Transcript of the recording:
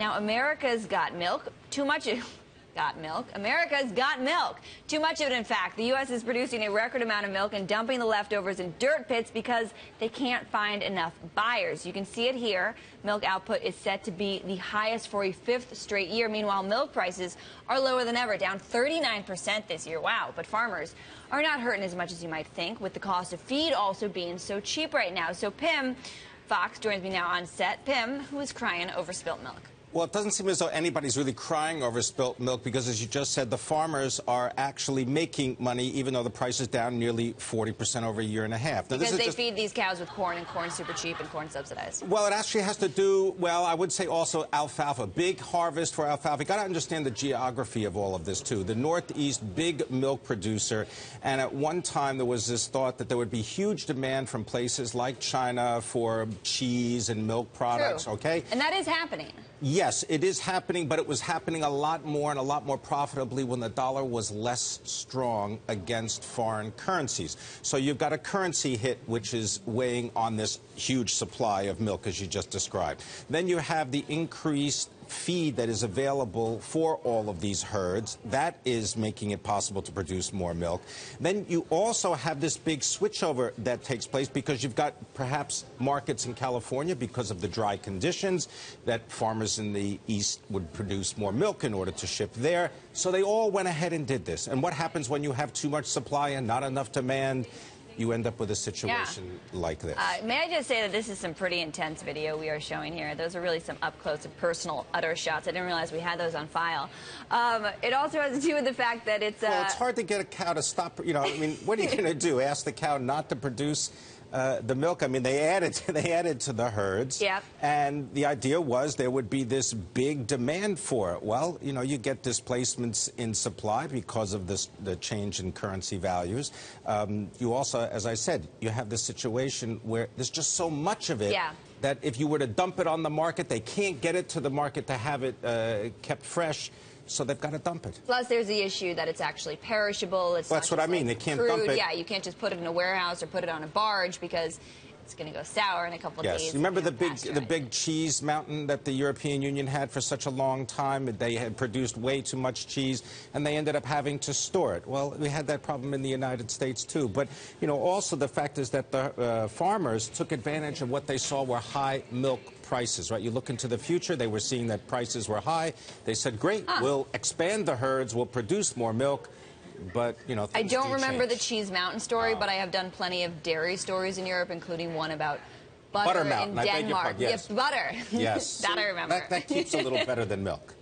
Now, America's got milk. Too much got milk. America's got milk. Too much of it, in fact. The U.S. is producing a record amount of milk and dumping the leftovers in dirt pits because they can't find enough buyers. You can see it here. Milk output is set to be the highest for a fifth straight year. Meanwhile, milk prices are lower than ever, down 39% this year. Wow. But farmers are not hurting as much as you might think, with the cost of feed also being so cheap right now. So Pimm Fox joins me now on set. Pimm, who is crying over spilt milk? Well, it doesn't seem as though anybody's really crying over spilt milk because, as you just said, the farmers are actually making money, even though the price is down nearly 40% over a year and a half. Now, because they feed these cows with corn, and corn's super cheap and corn subsidized. Well, it actually has to do, well, I would say also alfalfa. Big harvest for alfalfa. You've got to understand the geography of all of this, too. The Northeast, big milk producer. And at one time, there was this thought that there would be huge demand from places like China for cheese and milk products, True. okay? And that is happening. Yes, it is happening, but it was happening a lot more and a lot more profitably when the dollar was less strong against foreign currencies. So you've got a currency hit, which is weighing on this huge supply of milk, as you just described. Then you have the increased feed that is available for all of these herds. That is making it possible to produce more milk. Then you also have this big switchover that takes place because you've got perhaps markets in California because of the dry conditions that farmers in the East would produce more milk in order to ship there. So they all went ahead and did this. And what happens when you have too much supply and not enough demand? You end up with a situation like this. May I just say that this is some pretty intense video we are showing here. Those are really some up-close and personal udder shots. I didn't realize we had those on file. It also has to do with the fact that it's... Well, it's hard to get a cow to stop, you know, I mean, what are you going to do? Ask the cow not to produce the milk? I mean, they added to the herds. Yep. And the idea was there would be this big demand for it. Well, you know, you get displacements in supply because of the change in currency values. You also, as I said, you have this situation where there's just so much of it that if you were to dump it on the market, they can't get it to the market to have it kept fresh. So they've got to dump it. Plus, there's the issue that it's actually perishable. It's that's what I mean. They can't dump it. Yeah, you can't just put it in a warehouse or put it on a barge because it's going to go sour in a couple of days. Yes. Remember the big cheese mountain that the European Union had for such a long time? They had produced way too much cheese, and they ended up having to store it. Well, we had that problem in the United States, too. But, you know, also the fact is that the farmers took advantage of what they saw were high milk prices, right? You look into the future, they were seeing that prices were high. They said, great, we'll expand the herds, we'll produce more milk. But, you know, I don't remember the Cheese Mountain story, but I have done plenty of dairy stories in Europe, including one about butter in Denmark. Yes. Butter. Yes. That I remember. That keeps a little better than milk.